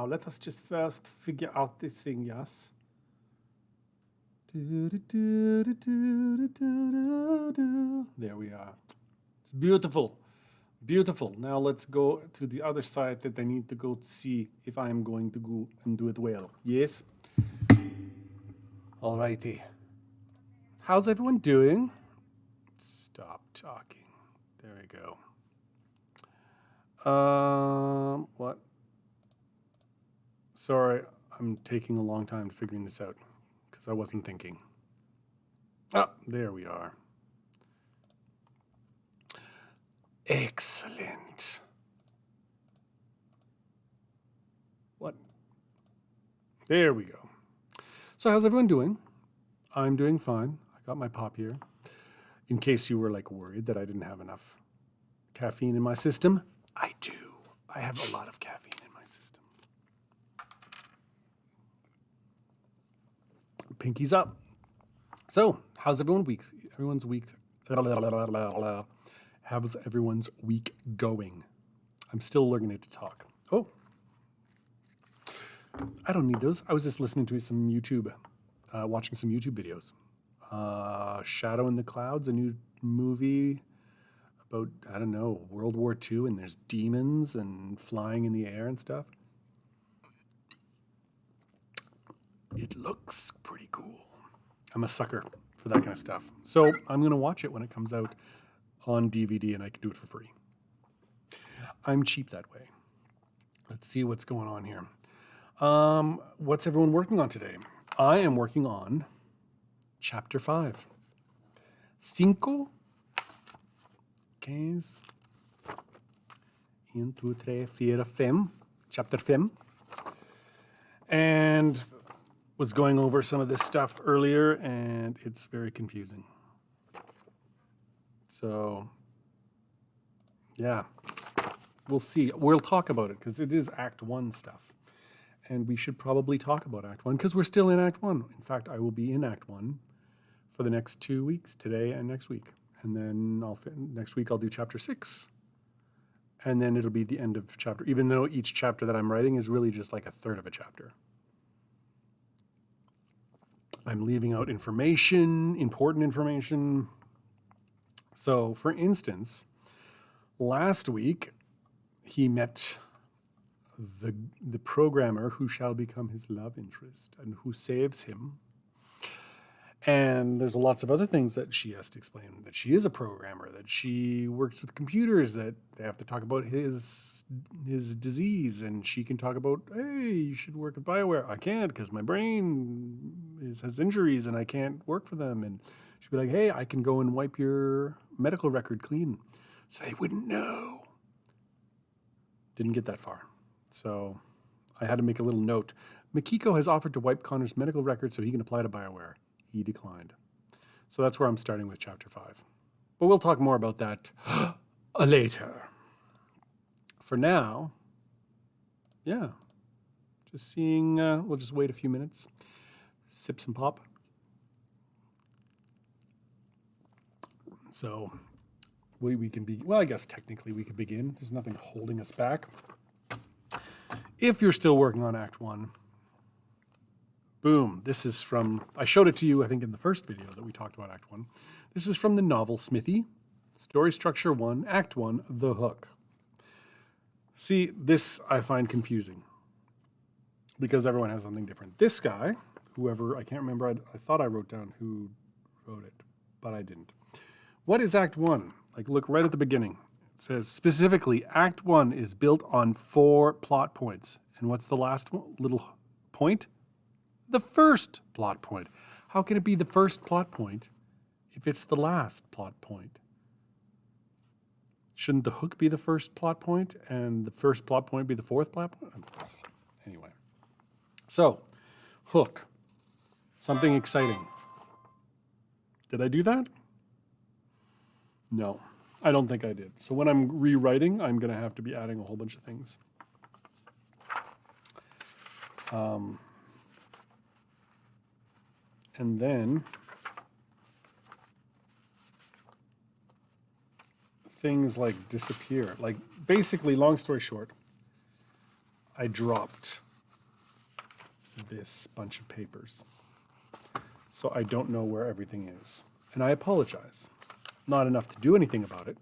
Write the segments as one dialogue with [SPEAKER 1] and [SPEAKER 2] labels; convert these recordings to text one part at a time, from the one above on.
[SPEAKER 1] let us just first figure out this thing, yes? There we are. It's beautiful. Beautiful. Now let's go to the other side that I need to go to see if I am going to go and do it well. Yes? Alrighty. How's everyone doing? Stop talking. There we go. What? Sorry, I'm taking a long time figuring this out because I wasn't thinking. Ah, there we are. Excellent. What? There we go. So how's everyone doing? I'm doing fine. I got my pop here. In case you were like worried that I didn't have enough caffeine in my system, I do. I have a lot of caffeine in my system. Pinkies up. So, how's everyone's week? How's everyone's week going? I'm still learning to talk. Oh, I don't need those. I was just listening to some YouTube, watching some YouTube videos. Shadow in the Clouds, a new movie about, I don't know, World War II, and there's demons and flying in the air and stuff. It looks pretty cool. I'm a sucker for that kind of stuff. So I'm going to watch it when it comes out on DVD, and I can do it for free. I'm cheap that way. Let's see what's going on here. What's everyone working on today? I am working on Chapter 5. 5, 15, 1, 2, 3, 4, 5. Chapter 5. And was going over some of this stuff earlier, and it's very confusing. So, yeah, we'll see. We'll talk about it because it is Act 1 stuff. And we should probably talk about Act 1 because we're still in Act 1. In fact, I will be in Act 1 for the next 2 weeks, today and next week. And then next week I'll do Chapter 6. And then it'll be the end of chapter, even though each chapter that I'm writing is really just like a third of a chapter. I'm leaving out information, important information. So, for instance, last week, he met the programmer who shall become his love interest and who saves him. And there's lots of other things that she has to explain, that she is a programmer, that she works with computers, that they have to talk about his disease, and she can talk about, hey, you should work at BioWare. I can't because my brain has injuries and I can't work for them. And she'd be like, hey, I can go and wipe your medical record clean. So they wouldn't know. Didn't get that far. So I had to make a little note. Makiko has offered to wipe Connor's medical record so he can apply to BioWare. He declined. So that's where I'm starting with Chapter 5. But we'll talk more about that later. For now, yeah, just seeing, we'll just wait a few minutes, sip some pop. So we can be, well, I guess technically we could begin. There's nothing holding us back. If you're still working on Act 1, boom, this is from, I showed it to you, I think, in the first video that we talked about Act 1. This is from the novel Smithy, Story Structure 1, Act 1, The Hook. See, this I find confusing because everyone has something different. This guy, whoever, I can't remember, I thought I wrote down who wrote it, but I didn't. What is Act 1? Like, look right at the beginning. It says, specifically, Act 1 is built on 4 plot points. And what's the last one, little point? The first plot point. How can it be the first plot point if it's the last plot point? Shouldn't the hook be the first plot point and the first plot point be the fourth plot point? Anyway. So, hook. Something exciting. Did I do that? No, I don't think I did. So when I'm rewriting, I'm going to have to be adding a whole bunch of things. And then things like disappear. Like, basically, long story short, I dropped this bunch of papers. So I don't know where everything is. And I apologize. Not enough to do anything about it,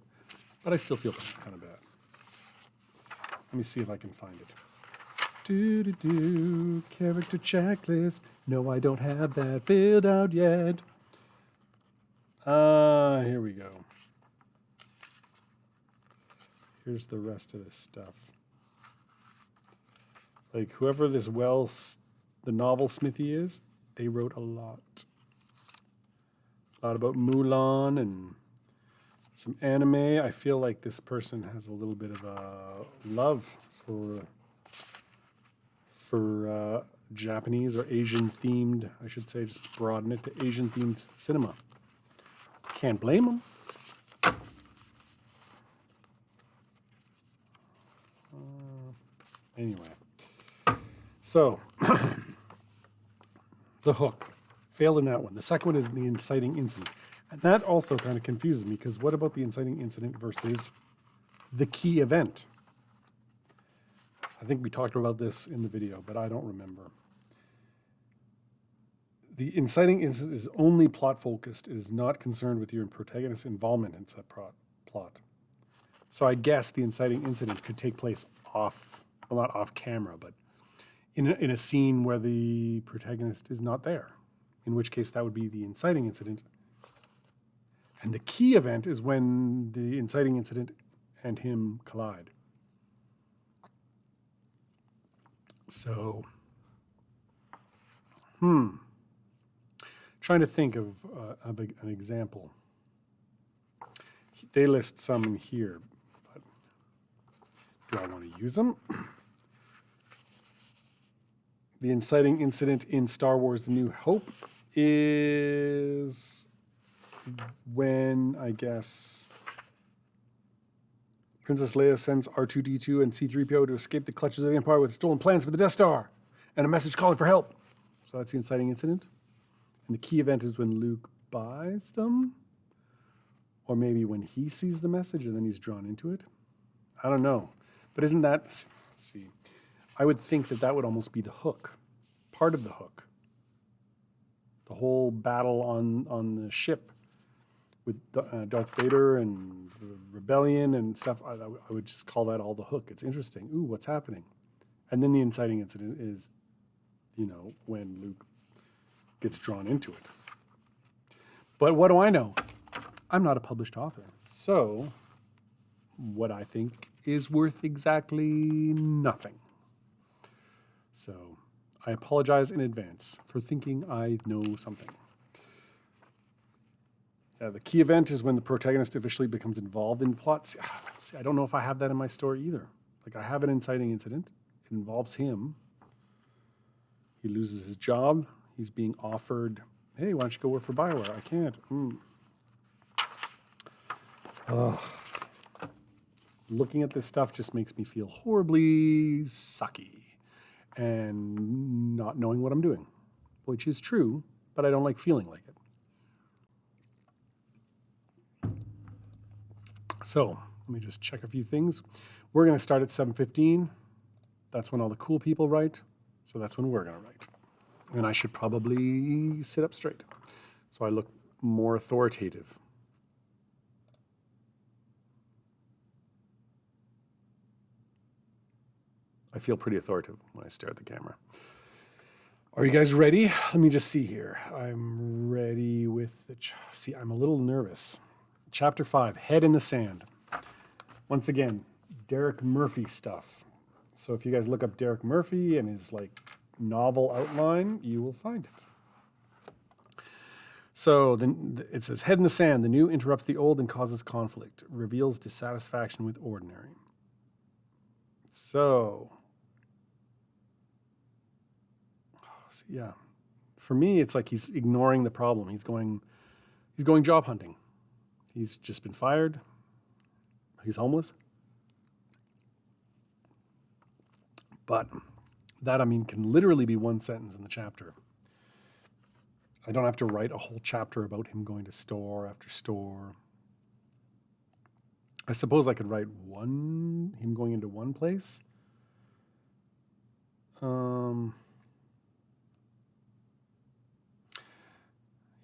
[SPEAKER 1] but I still feel kind of bad. Let me see if I can find it. Character checklist. No, I don't have that filled out yet. Here we go. Here's the rest of this stuff. Like, whoever this the novel Smithy is, they wrote a lot. A lot about Mulan and some anime. I feel like this person has a little bit of a love for Japanese or Asian themed, I should say, just broaden it to Asian themed cinema. Can't blame them. Anyway, so the hook. Failed in that one. The second one is the inciting incident. And that also kind of confuses me, because what about the inciting incident versus the key event? I think we talked about this in the video, but I don't remember. The inciting incident is only plot focused. It is not concerned with your protagonist's involvement in said plot. So I guess the inciting incident could take place not off camera, but in a scene where the protagonist is not there, in which case that would be the inciting incident. And the key event is when the inciting incident and him collide. So, trying to think of an example. They list some in here, but do I want to use them? The inciting incident in Star Wars: A New Hope is when, I guess, Princess Leia sends R2-D2 and C-3PO to escape the clutches of the Empire with stolen plans for the Death Star and a message calling for help. So that's the inciting incident. And the key event is when Luke buys them, or maybe when he sees the message and then he's drawn into it. I don't know. But isn't that, let's see, I would think that would almost be the hook, part of the hook. The whole battle on the ship with Darth Vader and the rebellion and stuff, I would just call that all the hook. It's interesting. Ooh, what's happening? And then the inciting incident is, when Luke gets drawn into it. But what do I know? I'm not a published author. So what I think is worth exactly nothing. So I apologize in advance for thinking I know something. The key event is when the protagonist officially becomes involved in plots. See, I don't know if I have that in my story either. Like, I have an inciting incident. It involves him. He loses his job. He's being offered, hey, why don't you go work for BioWare? I can't. Looking at this stuff just makes me feel horribly sucky and not knowing what I'm doing, which is true, but I don't like feeling like it. So let me just check a few things. We're going to start at 7:15. That's when all the cool people write. So that's when we're going to write. And I should probably sit up straight so I look more authoritative. I feel pretty authoritative when I stare at the camera. Are you guys ready? Let me just see here. I'm ready with see, I'm a little nervous. Chapter 5, Head in the Sand. Once again, Derek Murphy stuff. So if you guys look up Derek Murphy and his novel outline, you will find it. So then it says, Head in the Sand, the new interrupts the old and causes conflict, reveals dissatisfaction with ordinary. So, yeah, for me, it's like he's ignoring the problem. He's going job hunting. He's just been fired. He's homeless. But that, can literally be one sentence in the chapter. I don't have to write a whole chapter about him going to store after store. I suppose I could write him going into one place.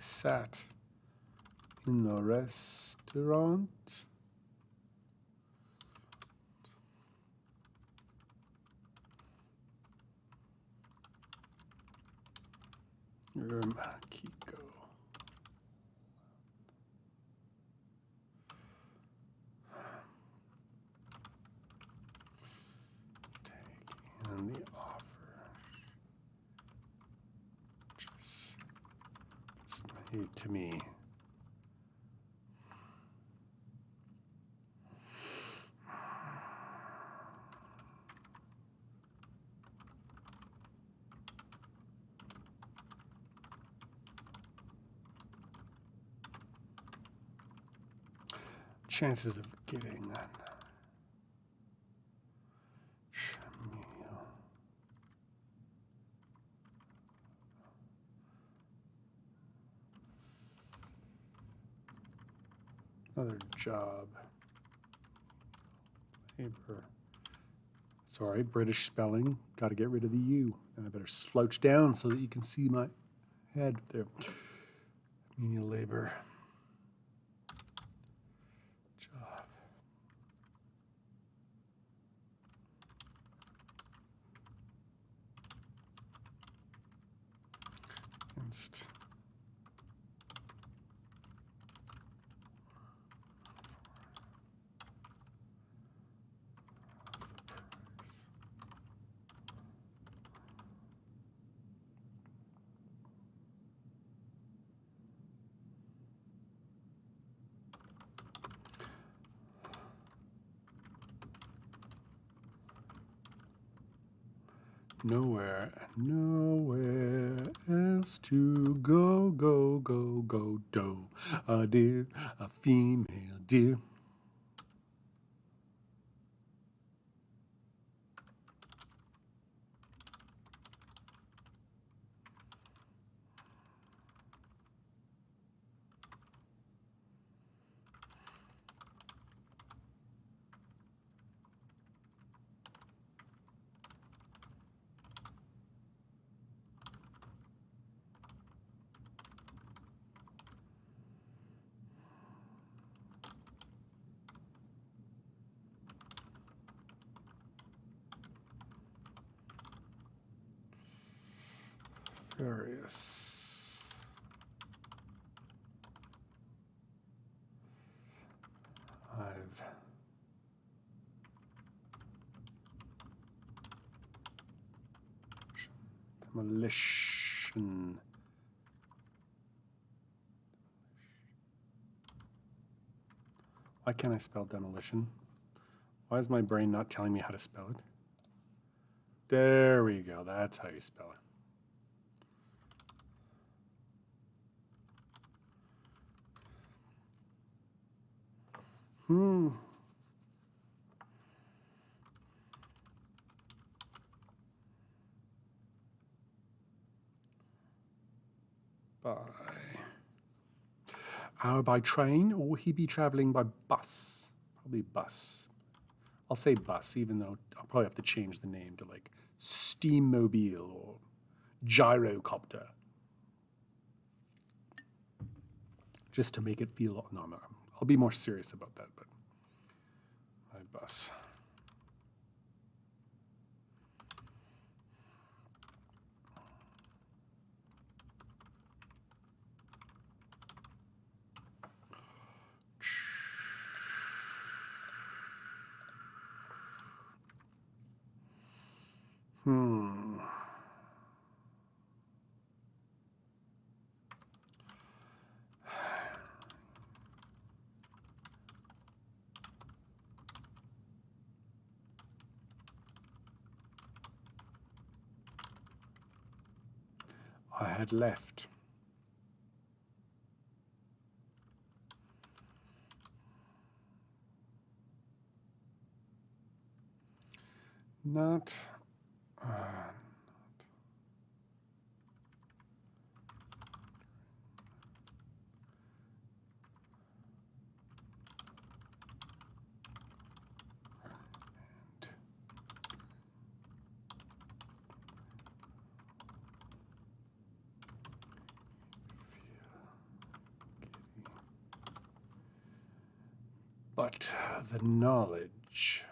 [SPEAKER 1] sat in the restaurant. Kiko. Take in the offer. Just made to me. Chances of getting that. Another job. Labor. Sorry, British spelling. Got to get rid of the U. And I better slouch down so that you can see my head there. Menial labor. Job. Against. Nowhere else to go, do. A deer, a female deer. Various. I've demolition. Why can't I spell demolition? Why is my brain not telling me how to spell it? There we go. That's how you spell it. By train, or will he be traveling by bus? Probably bus. I'll say bus, even though I'll probably have to change the name to like Steammobile or Gyrocopter. Just to make it feel, no, I'll be more serious about that, but by bus. I had left. Not. But the knowledge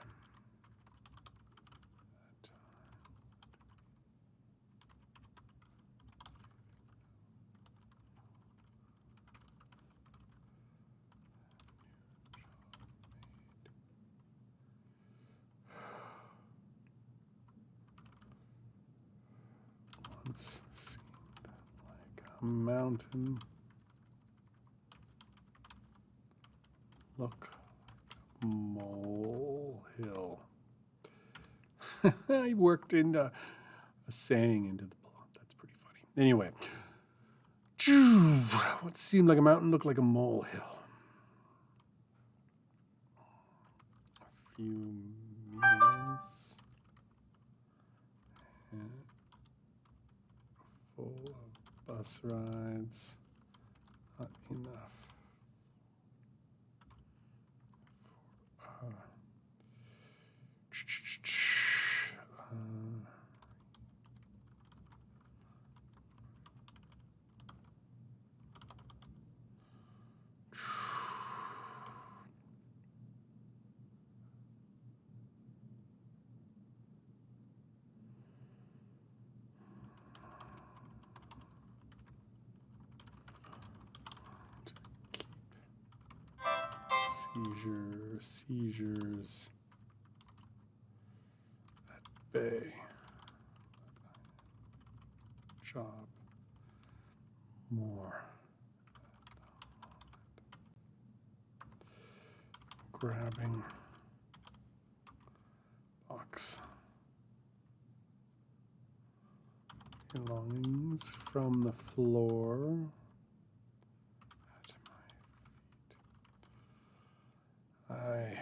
[SPEAKER 1] once seemed like a mountain. Look, molehill. I worked in a saying into the plot. That's pretty funny. Anyway, what seemed like a mountain looked like a molehill. A few meals and full of bus rides. Not enough. Seizures at bay. Job more. Grabbing box. Belongings from the floor. I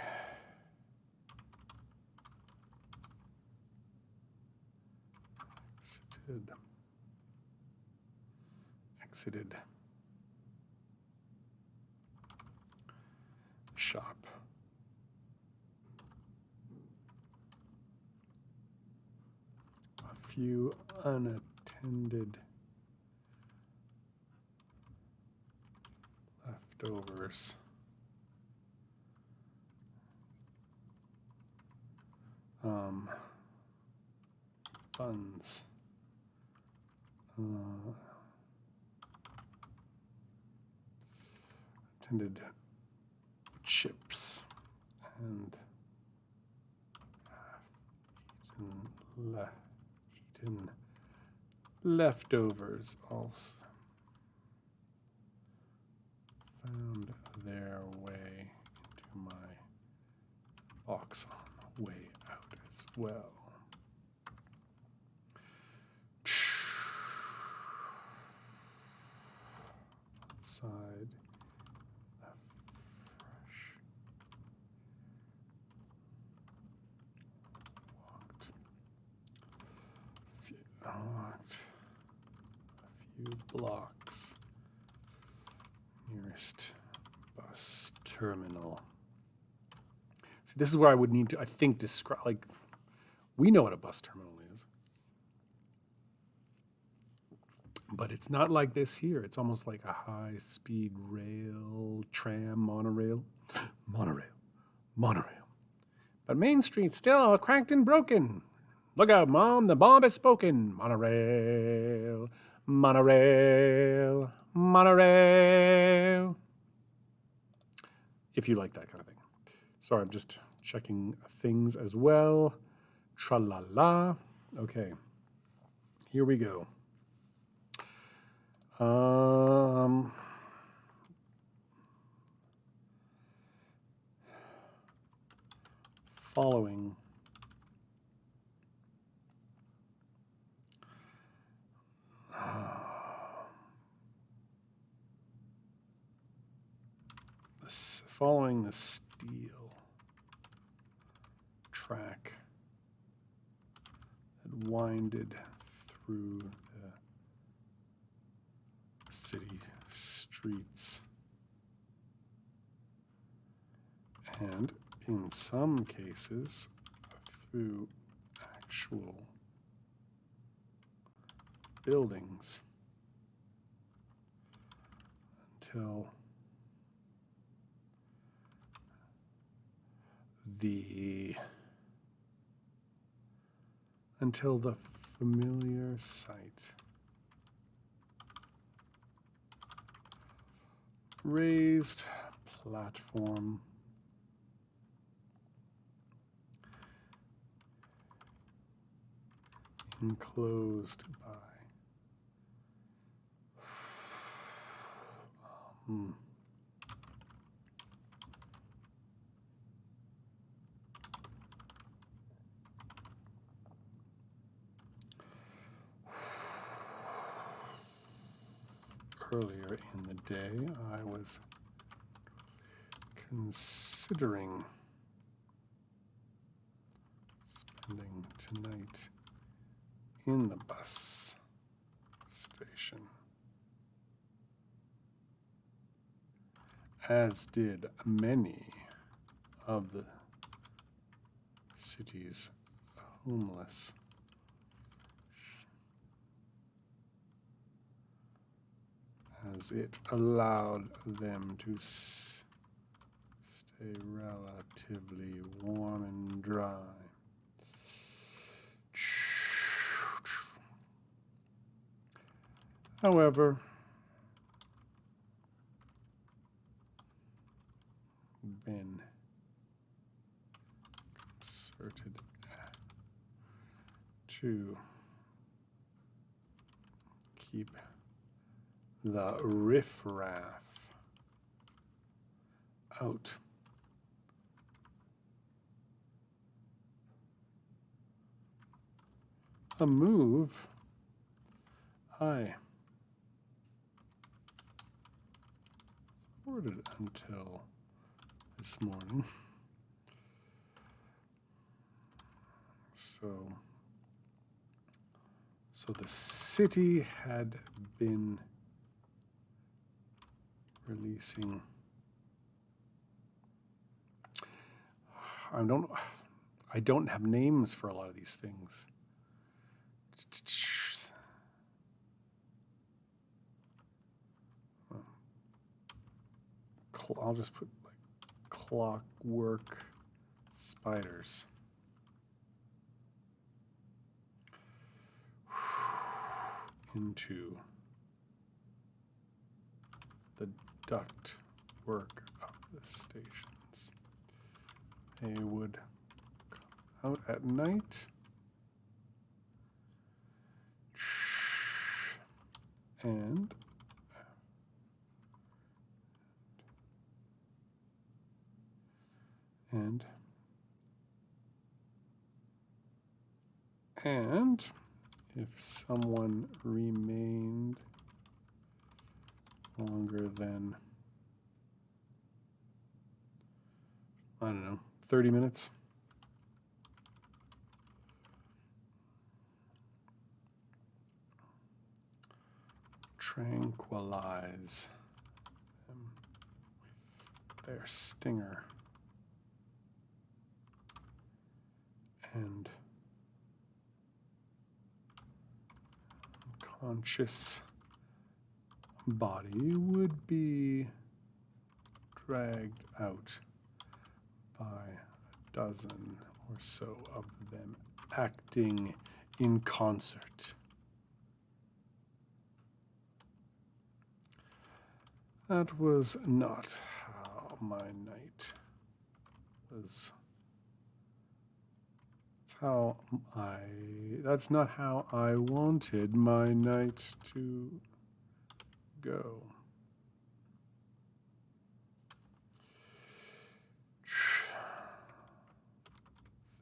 [SPEAKER 1] exited the shop. A few unattended leftovers. Buns. Attended chips and eaten leftovers also found their way into my box on the way out as well. Outside, fresh. Walked a few blocks. Nearest bus terminal. See, this is where I would need to, I think, describe, like, we know what a bus terminal is. But it's not like this here. It's almost like a high-speed rail, tram, monorail. Monorail. But Main Street's still cracked and broken. Look out, Mom, the bomb has spoken. Monorail. If you like that kind of thing. Sorry, I'm just checking things as well. Tra-la-la. Okay, here we go. Following following the steel track that winded through the city streets, and in some cases through actual buildings until until the familiar sight. Raised platform. Enclosed by earlier in the day, I was considering spending tonight in the bus station, as did many of the city's homeless. As it allowed them to stay relatively warm and dry. However, been concerted to keep the riffraff out. A move I supported until this morning. So the city had been releasing. I don't have names for a lot of these things. I'll just put like clockwork spiders. Into the duct work of the stations. They would come out at night and if someone remained longer than, I don't know, 30 minutes, tranquilize them with their stinger and conscious body would be dragged out by a dozen or so of them acting in concert. That was not how my night was. That's not how I wanted my night to go.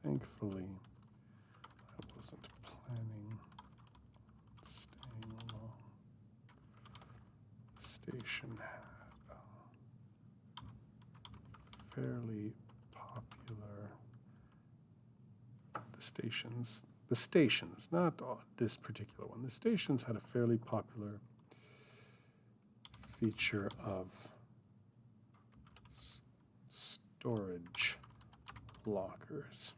[SPEAKER 1] Thankfully, I wasn't planning on staying long. The station had a fairly popular. The stations, not this particular one. The stations had a fairly popular feature of storage lockers.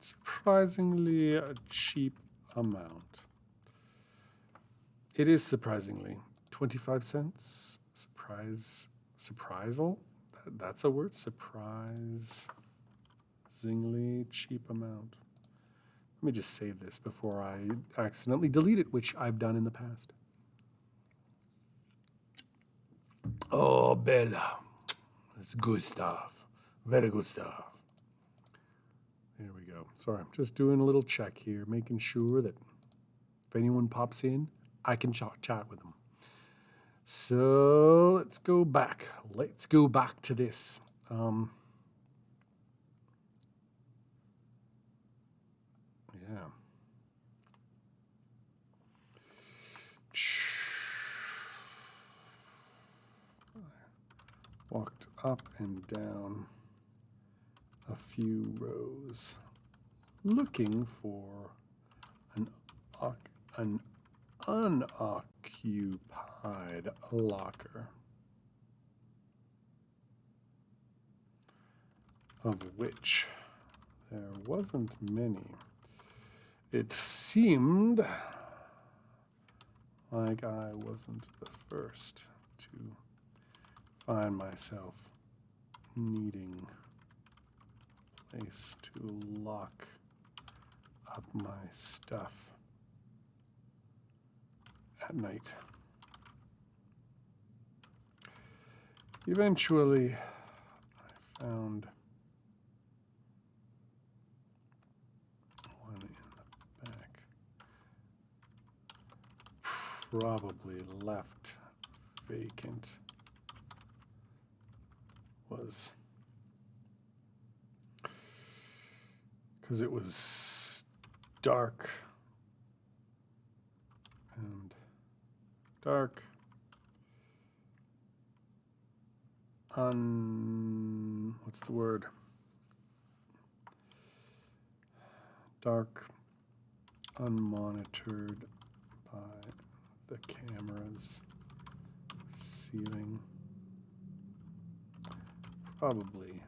[SPEAKER 1] Surprisingly a cheap amount. It is surprisingly 25 cents. Surprisal? That's a word? Surprisingly cheap amount. Let me just save this before I accidentally delete it, which I've done in the past. Oh, Bella. It's good stuff. Very good stuff. There we go. Sorry, I'm just doing a little check here, making sure that if anyone pops in, I can chat with them. So let's go back. Let's go back to this. Yeah. Walked up and down a few rows looking for an unoccupied locker, of which there wasn't many. It seemed like I wasn't the first to find myself needing a place to lock up my stuff at night. Eventually, I found one in the back, probably left vacant. Was because it was dark and dark, what's the word? Dark, unmonitored by the cameras, ceiling. Probably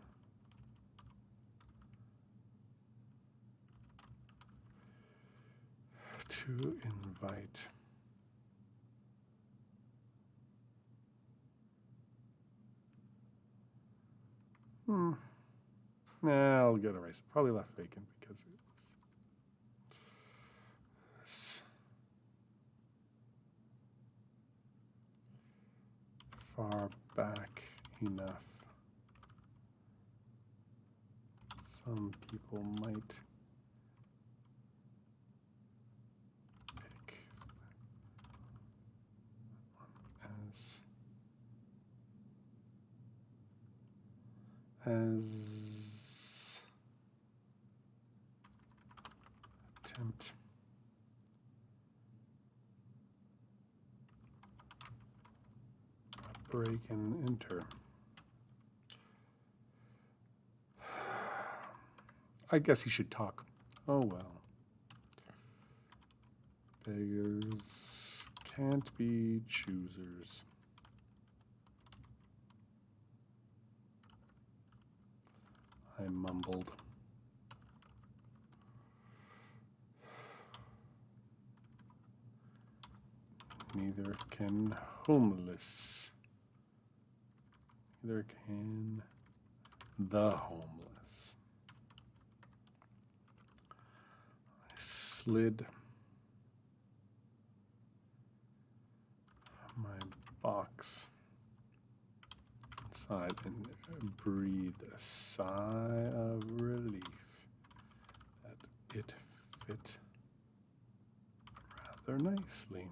[SPEAKER 1] to invite Nah, I'll get erased. Probably left vacant because it was far back enough. Some people might pick as attempt a break and enter. I guess he should talk. Oh well. Beggars can't be choosers. I mumbled. Neither can homeless. Neither can the homeless. I slid my box inside and breathed a sigh of relief that it fit rather nicely.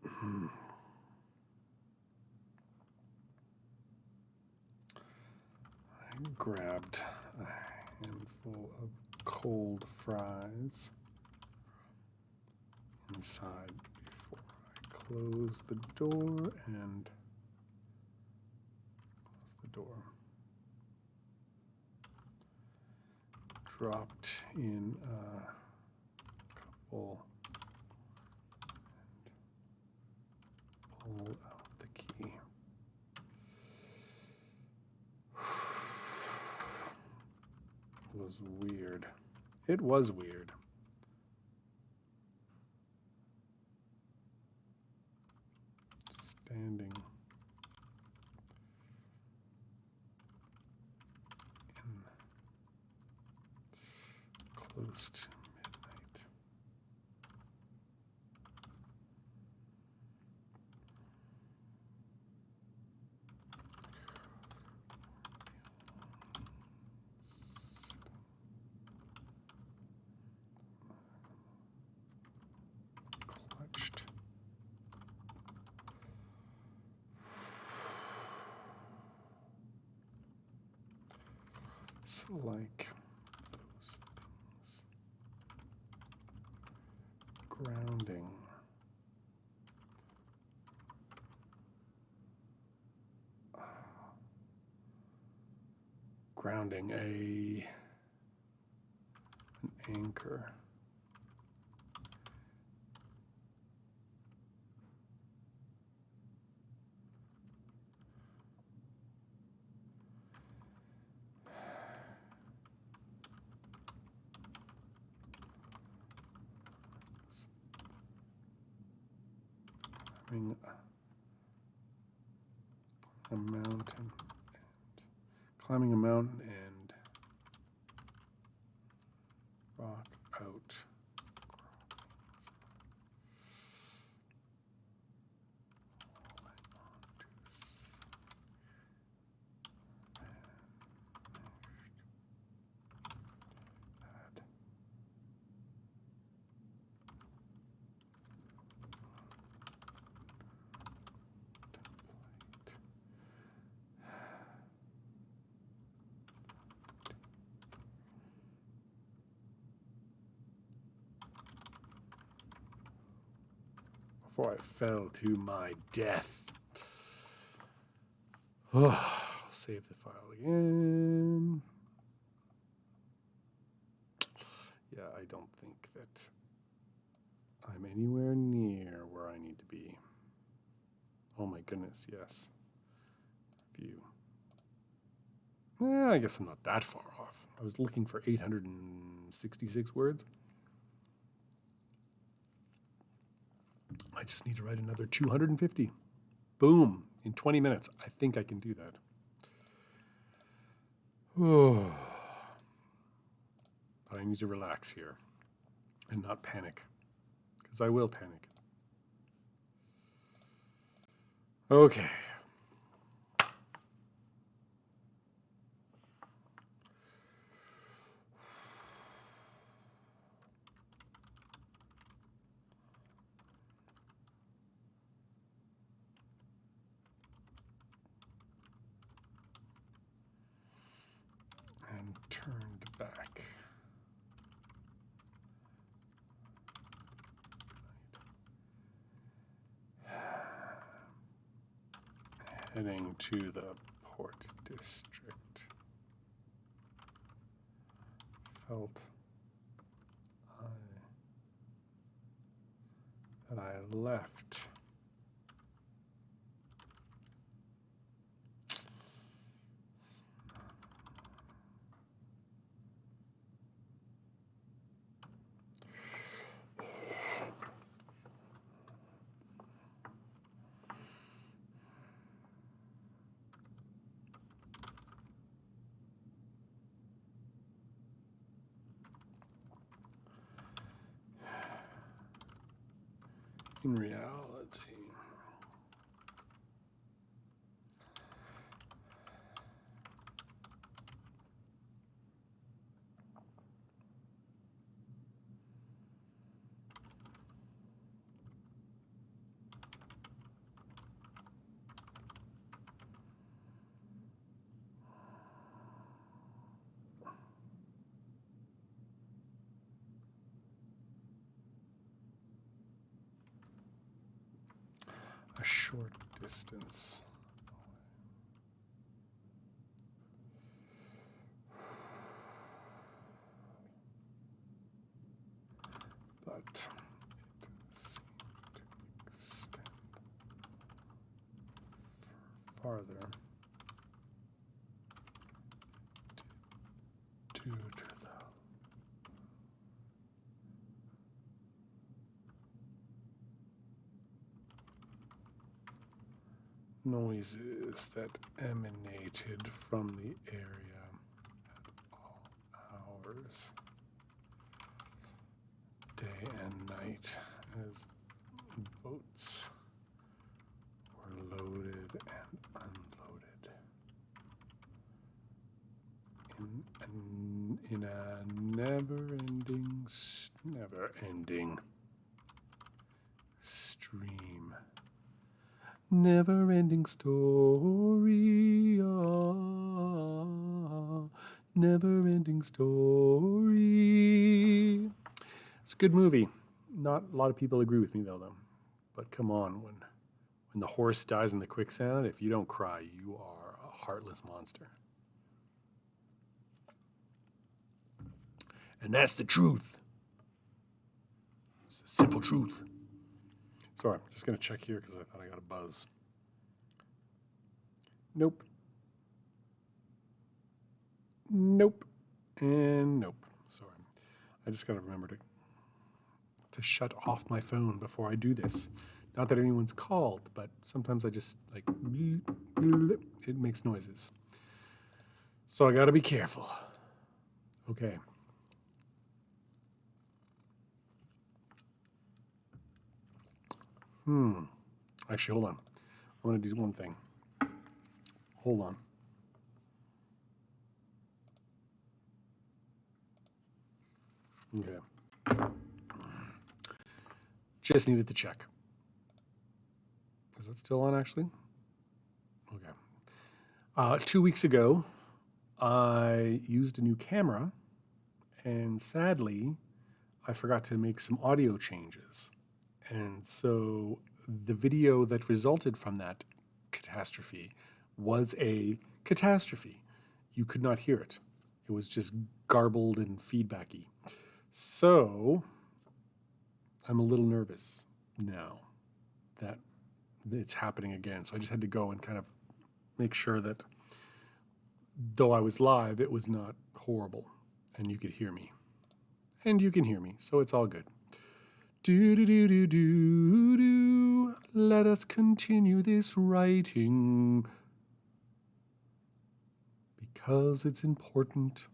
[SPEAKER 1] I grabbed a handful of cold fries inside before I closed the door and dropped in a couple and pulled out the key. It was weird. It was weird. close to midnight. Clutched. So like those things. Grounding. Grounding an anchor. A mountain, climbing a mountain and rock out. Before I fell to my death. Oh, save the file again. Yeah, I don't think that I'm anywhere near where I need to be. Oh my goodness, yes. View. I guess I'm not that far off. I was looking for 866 words. I just need to write another 250. Boom. In 20 minutes. I think I can do that. Oh. But I need to relax here and not panic, because I will panic. Okay. And turned back. Heading to the Port District. Felt that I left. In reality, a short distance. But it seemed to extend farther due to the noises that emanated from the area at all hours. day and night as boats were loaded and unloaded in a never-ending stream. Never-ending story, never-ending story. It's a good movie. Not a lot of people agree with me though. But come on, when the horse dies in the quicksand, if you don't cry, you are a heartless monster. And that's the truth. It's the simple truth. Sorry, I'm just going to check here because I thought I got a buzz. Nope. Nope. And nope. Sorry. I just got to remember to shut off my phone before I do this. Not that anyone's called, but sometimes I just like, it makes noises. So I got to be careful. Okay. Actually, hold on. I want to do one thing. Hold on. Okay. Just needed to check. Is it still on, actually? Okay. 2 weeks ago, I used a new camera, and sadly, I forgot to make some audio changes. And so the video that resulted from that catastrophe was a catastrophe. You could not hear it. It was just garbled and feedbacky. So I'm a little nervous now that it's happening again. So I just had to go and kind of make sure that though I was live, it was not horrible and you could hear me. And you can hear me, so it's all good. Do. Let us continue this writing because it's important.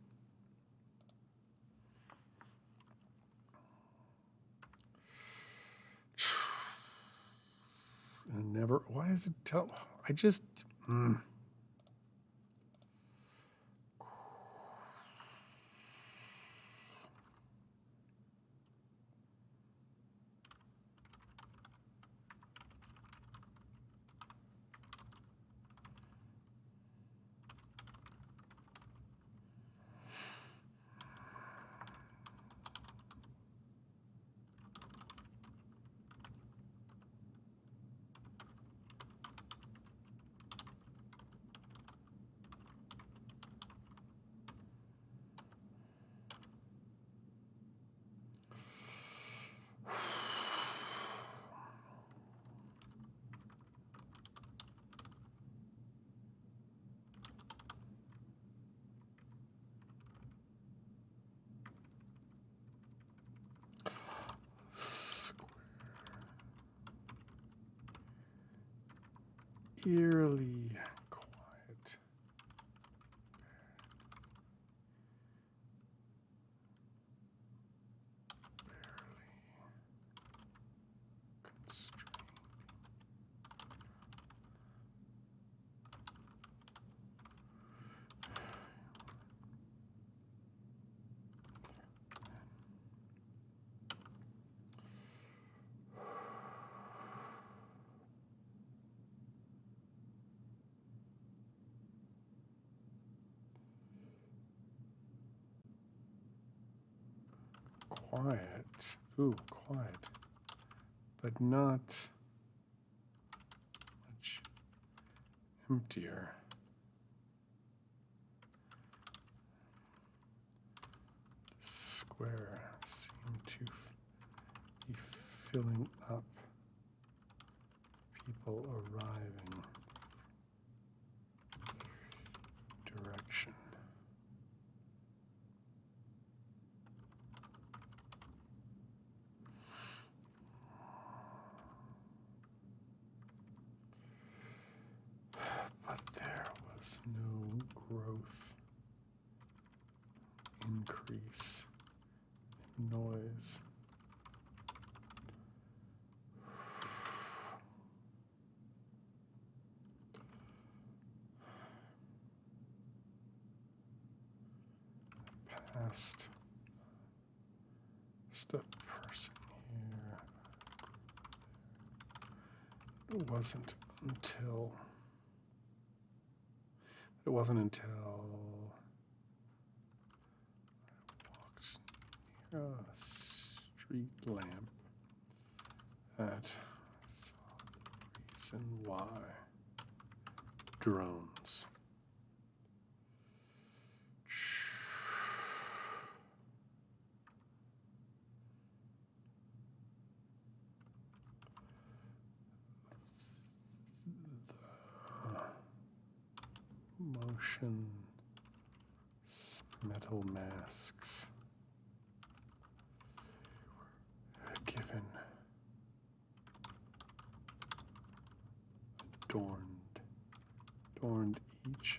[SPEAKER 1] And never. Why is it tell? I just. Eerily quiet. Barely constrained. Quiet. Ooh, quiet. But not much emptier. The square seemed to be filling up. People arriving. Direction. But there was no growth, increase in noise. Just a person here. It wasn't until I walked near a street lamp that saw the reason why drones. Motion metal masks were given adorned each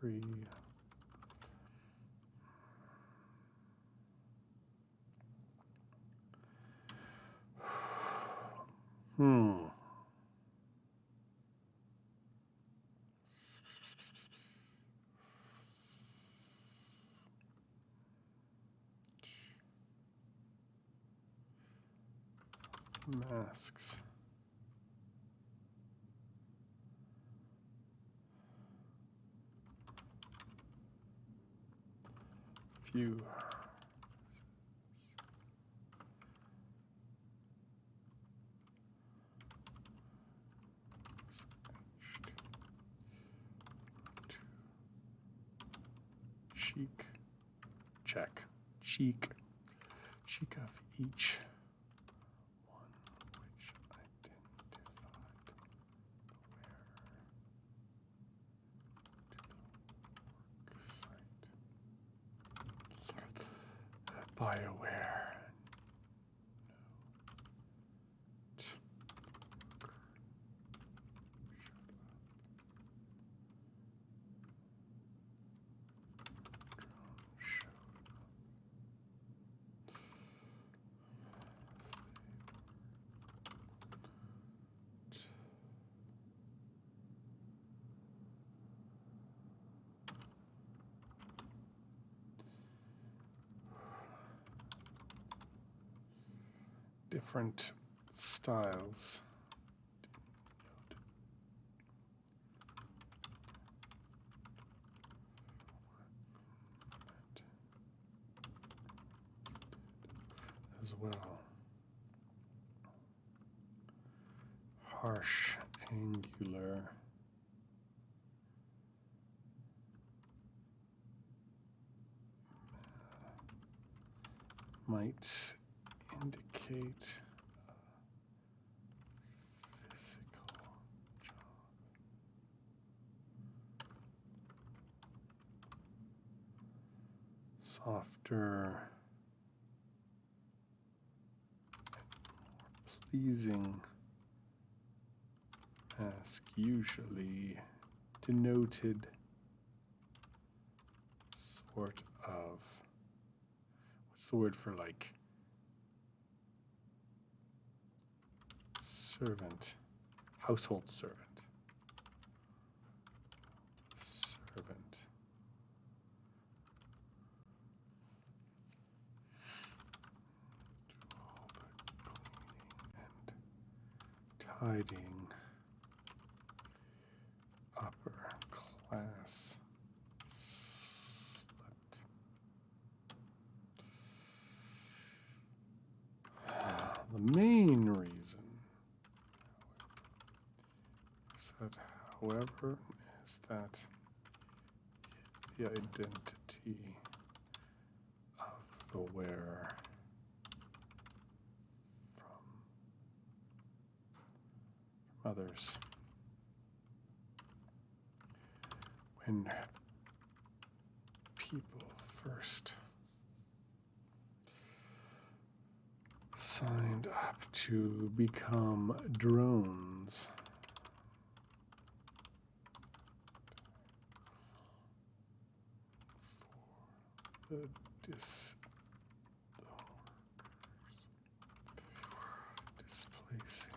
[SPEAKER 1] and every masks. Few cheek of each one, which identified the wearer to the work site. BioWare. Different styles. As well. Harsh, angular. Might indicate a physical job. Softer and more pleasing mask usually denoted sort of, what's the word for like servant, household servant. Servant. Do all the cleaning and tidying. Upper class slut. The main reason is that, however, is that the identity of the wearer from others. When people first signed up to become drones, for the workers displacing.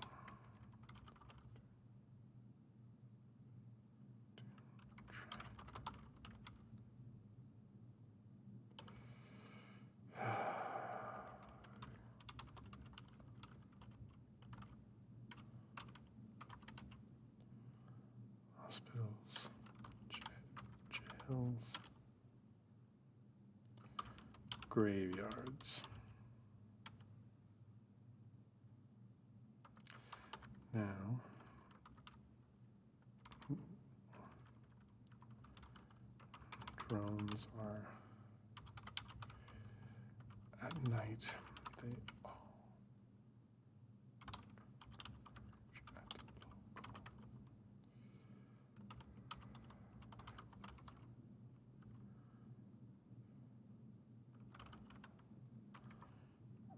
[SPEAKER 1] Hospitals, jails, graveyards. Now, drones are at night. They all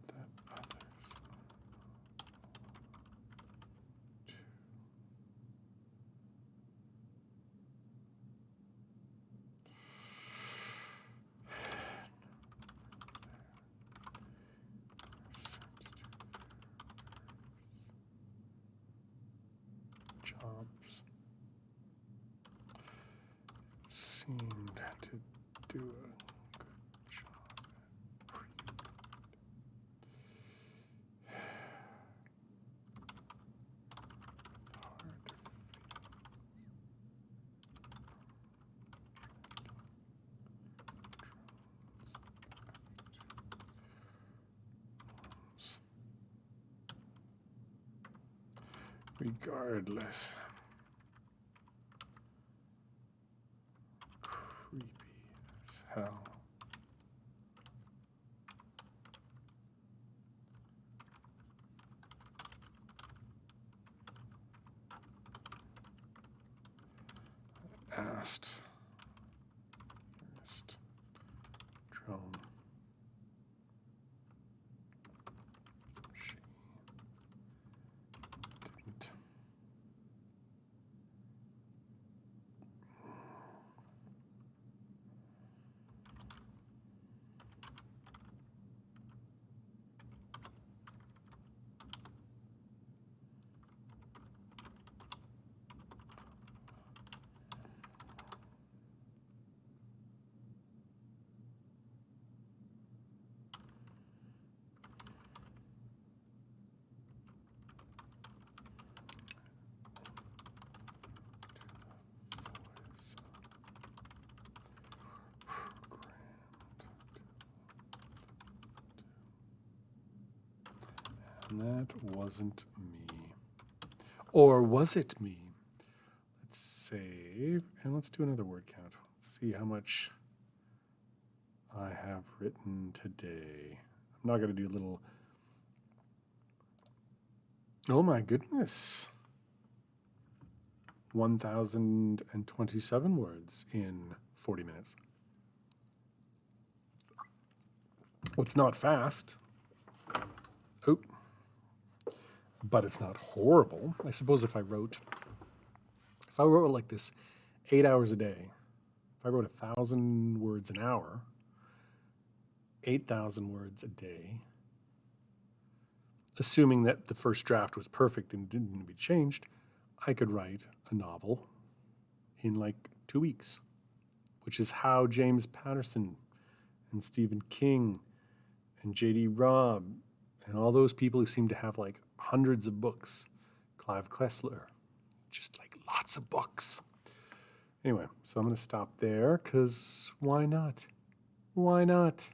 [SPEAKER 1] that others jobs seemed to do a good job at regardless. Creepy as hell. Asked. Nearest drone. She didn't. And that wasn't me. Or was it me? Let's save, and let's do another word count. Let's see how much I have written today. I'm not going to do a little... Oh my goodness. 1,027 words in 40 minutes. Well, it's not fast. Oh. But it's not horrible. I suppose if I wrote like this 8 hours a day, if I wrote 1,000 words an hour, 8,000 words a day, assuming that the first draft was perfect and didn't need to be changed, I could write a novel in like 2 weeks, which is how James Patterson and Stephen King and J.D. Robb and all those people who seem to have like hundreds of books, Clive Kessler, just like lots of books. Anyway, so I'm going to stop there because why not? Why not?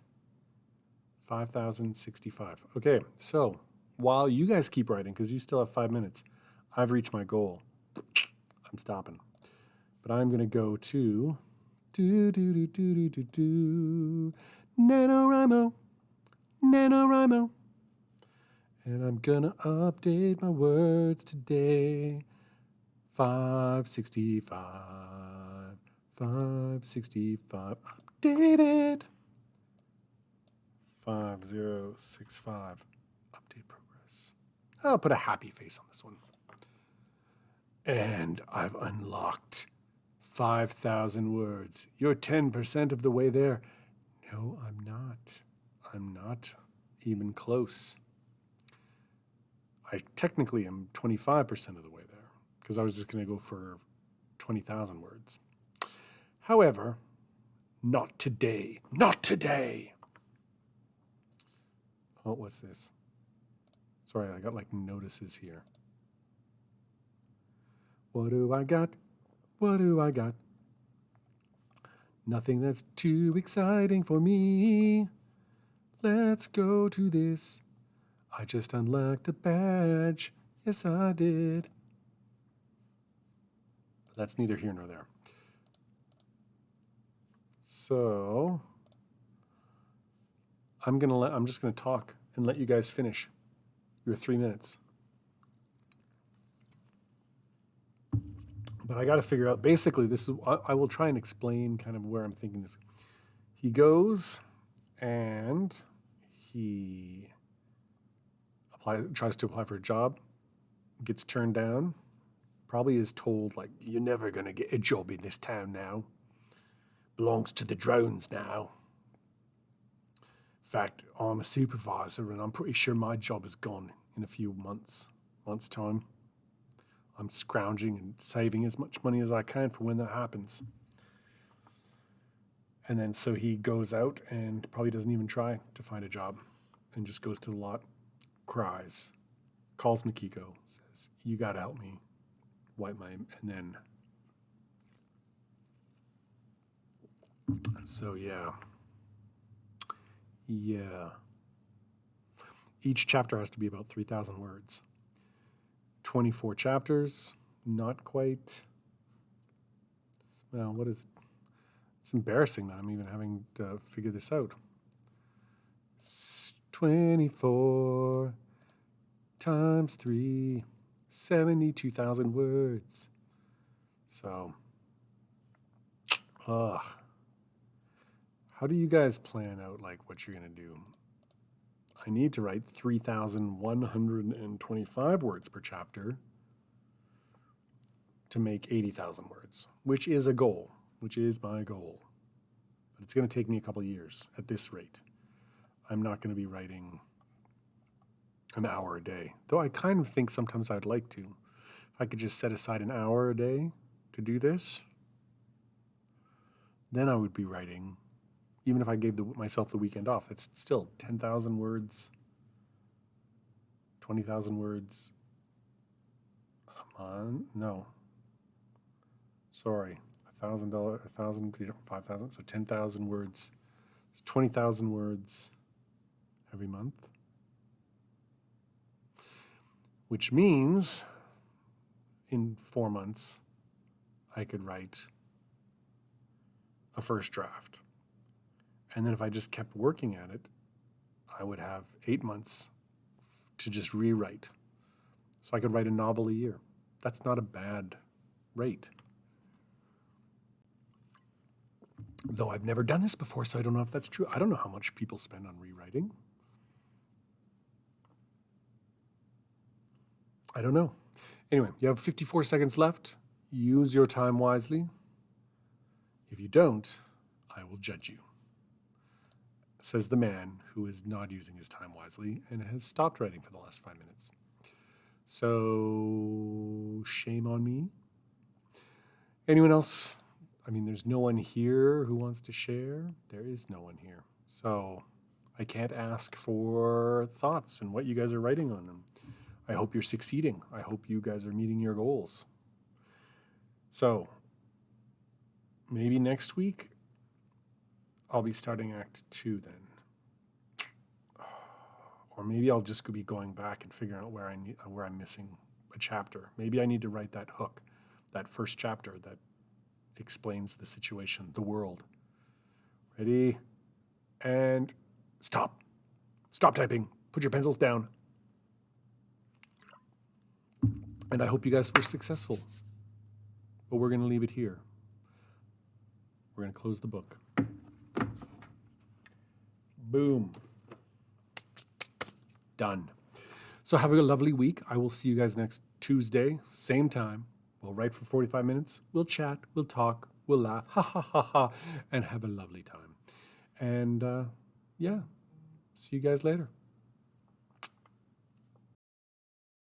[SPEAKER 1] 5,065. Okay, so while you guys keep writing, because you still have 5 minutes, I've reached my goal. I'm stopping. But I'm going to go to NaNoWriMo. NaNoWriMo. And I'm going to update my words today. 565. 565. Updated. 5065. Update progress. I'll put a happy face on this one. And I've unlocked 5,000 words. You're 10% of the way there. No, I'm not. I'm not even close. I technically am 25% of the way there because I was just going to go for 20,000 words. However, not today. Not today. Oh, what's this? Sorry, I got like notices here. What do I got? What do I got? Nothing that's too exciting for me. Let's go to this. I just unlocked a badge. Yes, I did. But that's neither here nor there. So I'm just gonna talk and let you guys finish your 3 minutes. But I got to figure out, basically, this is, I will try and explain kind of where I'm thinking this. He goes and he tries to apply for a job, gets turned down, probably is told, like, you're never going to get a job in this town now. Belongs to the drones now. In fact, I'm a supervisor and I'm pretty sure my job is gone in a few months' time. I'm scrounging and saving as much money as I can for when that happens. And then so he goes out and probably doesn't even try to find a job and just goes to the lot, cries, calls Makiko, says, you got to help me, wipe my, and then. So yeah. Each chapter has to be about 3,000 words. 24 chapters, not quite. Well, what is it? It's embarrassing that I'm even having to figure this out. 24 times 3, 72,000 words. So, how do you guys plan out like what you're gonna do? I need to write 3,125 words per chapter to make 80,000 words, which is a goal, which is my goal. But it's going to take me a couple of years at this rate. I'm not going to be writing an hour a day, though I kind of think sometimes I'd like to. If I could just set aside an hour a day to do this, then I would be writing. Even if I gave myself the weekend off, it's still 10,000 words, 20,000 words a month. No. Sorry, $1,000, 1,000, 5,000, so 10,000 words. It's 20,000 words every month. Which means in 4 months, I could write a first draft. And then if I just kept working at it, I would have 8 months to just rewrite. So I could write a novel a year. That's not a bad rate. Though I've never done this before, so I don't know if that's true. I don't know how much people spend on rewriting. I don't know. Anyway, you have 54 seconds left. Use your time wisely. If you don't, I will judge you. Says the man who is not using his time wisely and has stopped writing for the last 5 minutes. So, shame on me. Anyone else? I mean, there's no one here who wants to share. There is no one here. So, I can't ask for thoughts and what you guys are writing on them. I hope you're succeeding. I hope you guys are meeting your goals. So, maybe next week, I'll be starting Act 2 then. Or maybe I'll just be going back and figuring out where I'm missing a chapter. Maybe I need to write that hook, that first chapter that explains the situation, the world. Ready? And stop. Stop typing. Put your pencils down. And I hope you guys were successful. But we're going to leave it here. We're going to close the book. Boom. Done. So have a lovely week. I will see you guys next Tuesday, same time. We'll write for 45 minutes. We'll chat. We'll talk. We'll laugh. Ha, ha, ha, ha. And have a lovely time. And, see you guys later.